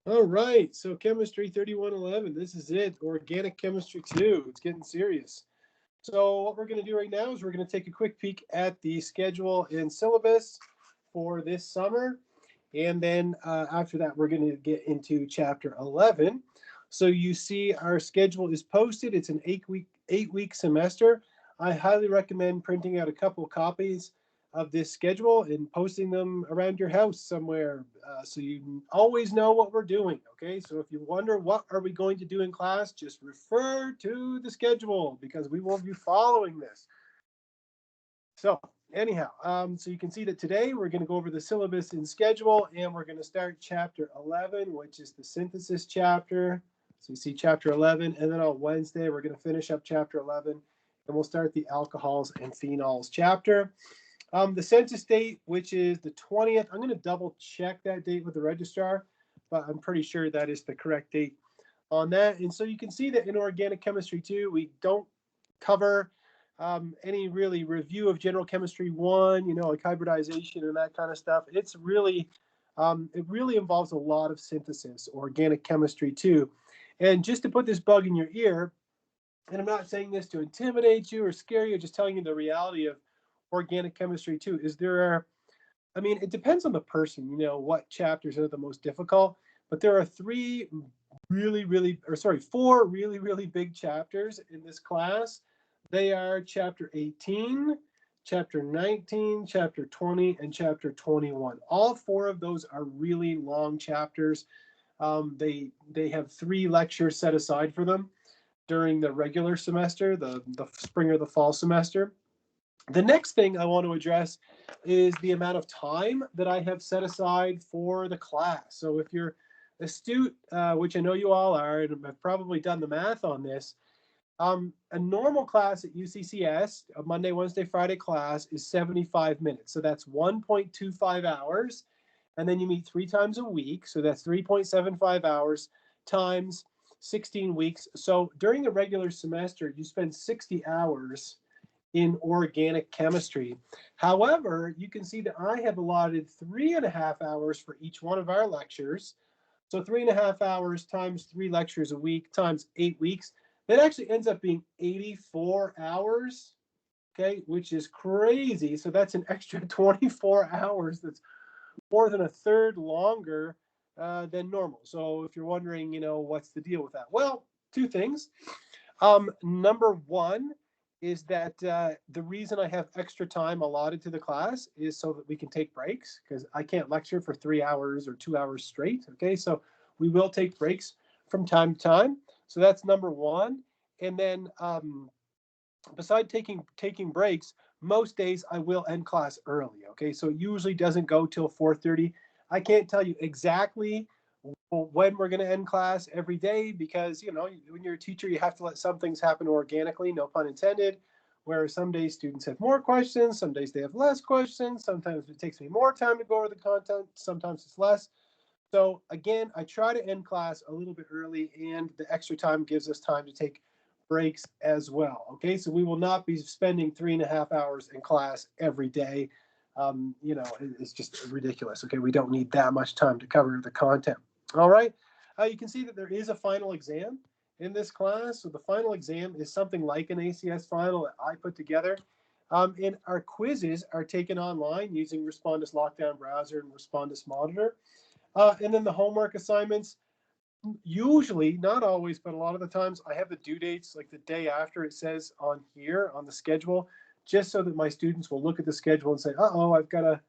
All right, so Chemistry 3111, this is it, Organic Chemistry 2. It's getting serious. So what we're going to do right now is we're going to take a quick peek at the schedule and syllabus for this summer. And then after that, we're going to get into Chapter 11. So you see our schedule is posted. It's an eight-week semester. I highly recommend printing out a couple copies of this schedule and posting them around your house somewhere so you always know what we're doing. Okay, so if you wonder what are we going to do in class, just refer to the schedule because we will be following this. So anyhow, so you can see that today we're going to go over the syllabus and schedule, and we're going to start chapter 11, which is the synthesis chapter. So you see chapter 11, and then on Wednesday we're going to finish up chapter 11, and we'll start the alcohols and phenols chapter. The census date, which is the 20th, I'm going to double check that date with the registrar, but I'm pretty sure that is the correct date on that. And so you can see that in organic chemistry 2, we don't cover any really review of general chemistry 1, like hybridization and that kind of stuff. It really involves a lot of synthesis, organic chemistry 2. And just to put this bug in your ear, and I'm not saying this to intimidate you or scare you, just telling you the reality of organic chemistry 2 is it depends on the person, what chapters are the most difficult, but there are four really, really big chapters in this class. They are chapter 18, chapter 19, chapter 20, and chapter 21. All four of those are really long chapters. They have 3 lectures set aside for them during the regular semester, the spring or the fall semester. The next thing I want to address is the amount of time that I have set aside for the class. So if you're astute, which I know you all are, and I've probably done the math on this, a normal class at UCCS, a Monday, Wednesday, Friday class, is 75 minutes. So that's 1.25 hours. And then you meet 3 times a week. So that's 3.75 hours times 16 weeks. So during the regular semester, you spend 60 hours in organic chemistry. However, you can see that I have allotted 3.5 hours for each one of our lectures. So 3.5 hours times 3 lectures a week times 8 weeks. That actually ends up being 84 hours, okay, which is crazy. So that's an extra 24 hours. That's more than a third longer than normal. So if you're wondering, what's the deal with that? Well, 2 things. Number one is that the reason I have extra time allotted to the class is so that we can take breaks because I can't lecture for 3 hours or 2 hours straight. Okay, so we will take breaks from time to time. So that's number one. And then beside taking breaks, most days I will end class early. Okay, so it usually doesn't go till 4:30. I can't tell you exactly when we're going to end class every day because when you're a teacher you have to let some things happen organically, no pun intended, where some days students have more questions, some days they have less questions, sometimes it takes me more time to go over the content, sometimes it's less. So again, I try to end class a little bit early, and the extra time gives us time to take breaks as well. Okay, so we will not be spending 3.5 hours in class every day. It's just ridiculous. Okay, we don't need that much time to cover the content. All right, you can see that there is a final exam in this class. So the final exam is something like an ACS final that I put together. And our quizzes are taken online using Respondus Lockdown Browser and Respondus Monitor. And then the homework assignments, usually, not always, but a lot of the times, I have the due dates like the day after it says on here on the schedule, just so that my students will look at the schedule and say, "Uh-oh, I've got a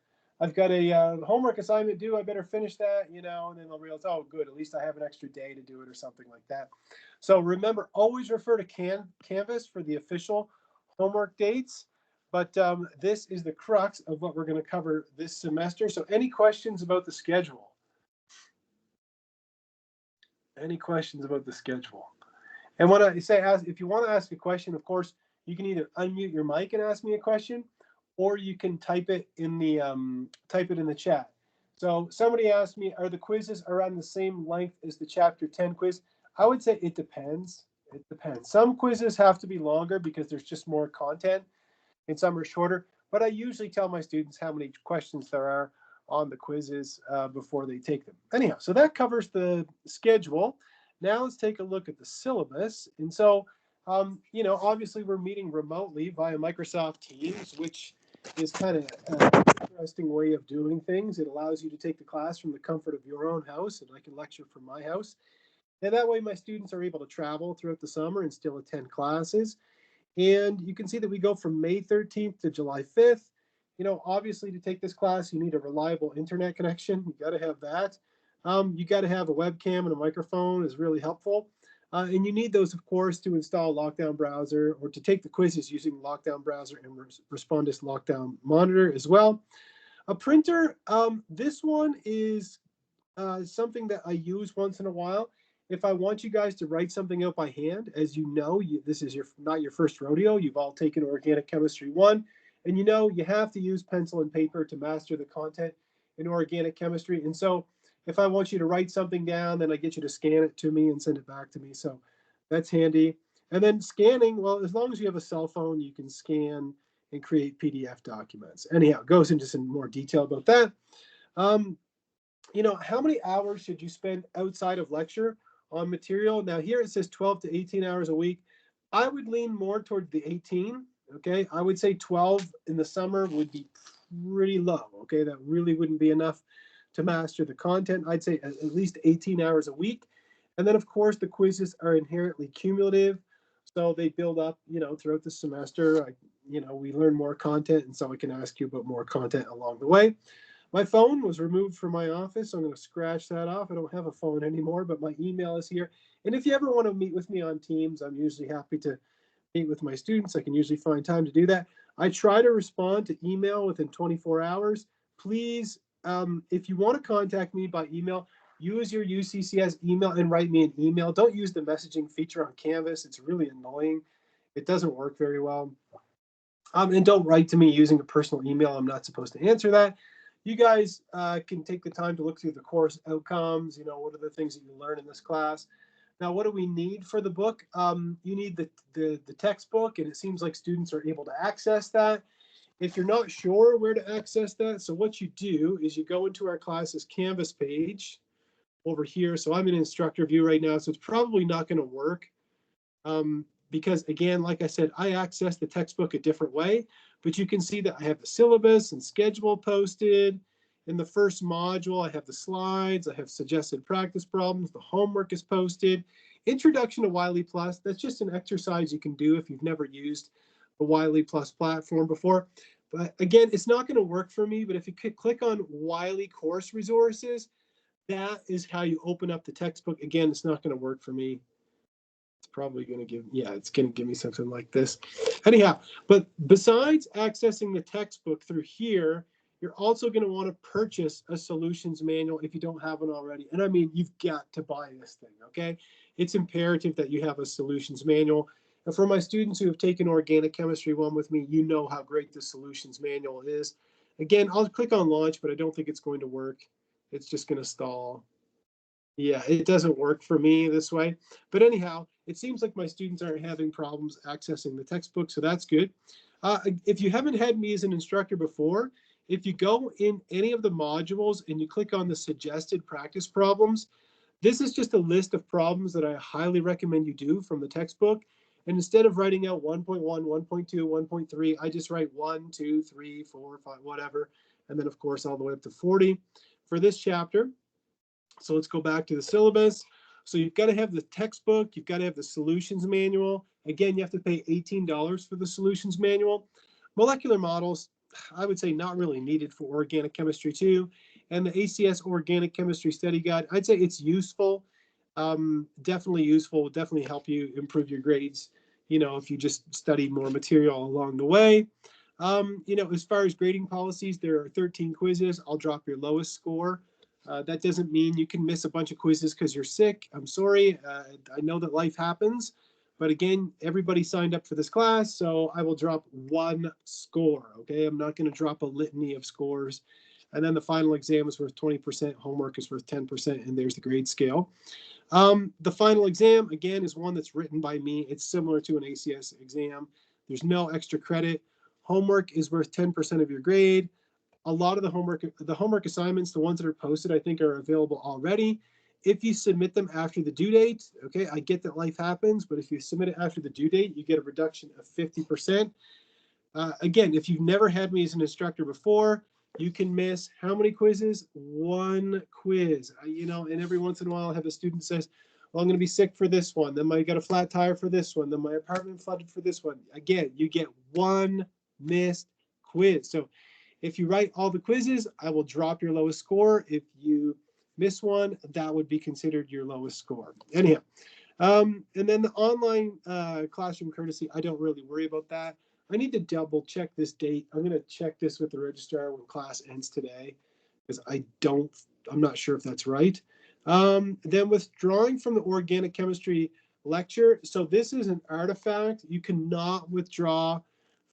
homework assignment due. I better finish that," and then they'll realize, "Oh, good, at least I have an extra day to do it," or something like that. So remember, always refer to Canvas for the official homework dates. But this is the crux of what we're going to cover this semester. So any questions about the schedule? Any questions about the schedule? And when I say ask, if you want to ask a question, of course, you can either unmute your mic and ask me a question, or you can type it in the chat. So somebody asked me, are the quizzes around the same length as the chapter 10 quiz? I would say it depends. It depends. Some quizzes have to be longer because there's just more content, and some are shorter. But I usually tell my students how many questions there are on the quizzes before they take them. Anyhow, so that covers the schedule. Now let's take a look at the syllabus. And so, you know, obviously we're meeting remotely via Microsoft Teams, which is kind of an interesting way of doing things. It allows you to take the class from the comfort of your own house, and I can lecture from my house. And that way my students are able to travel throughout the summer and still attend classes. And you can see that we go from May 13th to July 5th. You know, obviously to take this class, you need a reliable internet connection. You got to have that. You got to have a webcam and a microphone is really helpful. And you need those, of course, to install Lockdown Browser or to take the quizzes using Lockdown Browser and Respondus Lockdown Monitor as well. A printer, this one is something that I use once in a while. If I want you guys to write something out by hand, as you know, this is not your first rodeo. You've all taken Organic Chemistry 1, and you know you have to use pencil and paper to master the content in organic chemistry. And so if I want you to write something down, then I get you to scan it to me and send it back to me. So that's handy. And then scanning, well, as long as you have a cell phone, you can scan and create PDF documents. Anyhow, it goes into some more detail about that. You know, how many hours should you spend outside of lecture on material? Now here it says 12 to 18 hours a week. I would lean more towards the 18, okay? I would say 12 in the summer would be pretty low, okay? That really wouldn't be enough to master the content. I'd say at least 18 hours a week. And then of course the quizzes are inherently cumulative. So they build up, you know, throughout the semester. You know, we learn more content, and so I can ask you about more content along the way. My phone was removed from my office, so I'm going to scratch that off. I don't have a phone anymore, but my email is here. And if you ever want to meet with me on Teams, I'm usually happy to meet with my students. I can usually find time to do that. I try to respond to email within 24 hours. Please, if you want to contact me by email, use your UCCS email and write me an email. Don't use the messaging feature on Canvas. It's really annoying. It doesn't work very well. And don't write to me using a personal email. I'm not supposed to answer that. You guys can take the time to look through the course outcomes. You know, what are the things that you learn in this class? Now, what do we need for the book? You need the textbook, and it seems like students are able to access that. If you're not sure where to access that, so what you do is you go into our class's Canvas page over here. So I'm in instructor view right now, so it's probably not going to work. Because again, like I said, I access the textbook a different way, but you can see that I have the syllabus and schedule posted. In the first module, I have the slides, I have suggested practice problems, the homework is posted. Introduction to Wiley Plus, that's just an exercise you can do if you've never used the Wiley Plus platform before. But again, it's not going to work for me, but if you could click on Wiley course resources, that is how you open up the textbook. Again, it's not going to work for me. It's probably going to give, yeah, it's going to give me something like this. Anyhow, but besides accessing the textbook through here, you're also going to want to purchase a solutions manual if you don't have one already. And I mean, you've got to buy this thing, okay? It's imperative that you have a solutions manual. And for my students who have taken Organic Chemistry 1 with me, you know how great the solutions manual is. Again, I'll click on launch, but I don't think it's going to work. It's just going to stall. Yeah, it doesn't work for me this way. But anyhow, it seems like my students aren't having problems accessing the textbook, so that's good. If you haven't had me as an instructor before, if you go in any of the modules and you click on the suggested practice problems, this is just a list of problems that I highly recommend you do from the textbook. And instead of writing out 1.1, 1.2, 1.3, I just write 1, 2, 3, 4, 5, whatever. And then, of course, all the way up to 40 for this chapter. So let's go back to the syllabus. So you've got to have the textbook, you've got to have the solutions manual. Again, you have to pay $18 for the solutions manual. Molecular models, I would say not really needed for Organic Chemistry 2. And the ACS Organic Chemistry Study Guide, I'd say it's useful, definitely useful, will definitely help you improve your grades, you know, if you just study more material along the way. You know, as far as grading policies, there are 13 quizzes. I'll drop your lowest score. That doesn't mean you can miss a bunch of quizzes because you're sick. I'm sorry. I know that life happens. But again, everybody signed up for this class, so I will drop one score, okay? I'm not going to drop a litany of scores. And then the final exam is worth 20%, homework is worth 10%, and there's the grade scale. The final exam, again, is one that's written by me. It's similar to an ACS exam. There's no extra credit. Homework is worth 10% of your grade. A lot of the homework assignments, the ones that are posted, I think are available already. If you submit them after the due date, okay, I get that life happens, but if you submit it after the due date, you get a reduction of 50%. Again, if you've never had me as an instructor before, you can miss how many quizzes? One quiz. You know, and every once in a while I have a student says, well, I'm going to be sick for this one. Then I got a flat tire for this one. Then my apartment flooded for this one. Again, you get one missed quiz. So if you write all the quizzes, I will drop your lowest score. If you miss one, that would be considered your lowest score. Anyhow, and then the online classroom courtesy, I don't really worry about that. I need to double check this date. I'm going to check this with the registrar when class ends today, because I'm not sure if that's right. Then withdrawing from the organic chemistry lecture. So this is an artifact. You cannot withdraw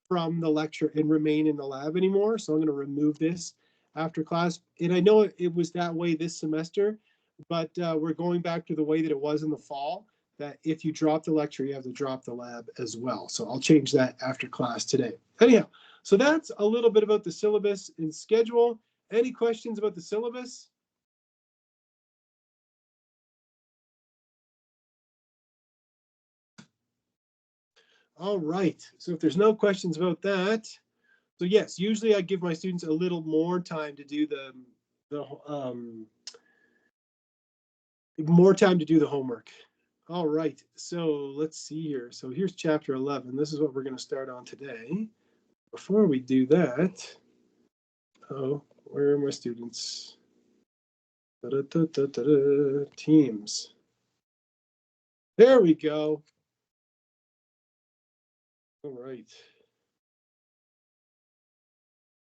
from the lecture and remain in the lab anymore. So I'm going to remove this after class. And I know it was that way this semester, but we're going back to the way that it was in the fall, that if you drop the lecture, you have to drop the lab as well. So I'll change that after class today. Anyhow, so that's a little bit about the syllabus and schedule. Any questions about the syllabus? All right, so if there's no questions about that, so yes, usually I give my students a little more time to do the more time to do the homework. All right, so let's see here. So here's chapter 11. This is what we're going to start on today. Before we do that, oh, where are my students? Teams. There we go. All right.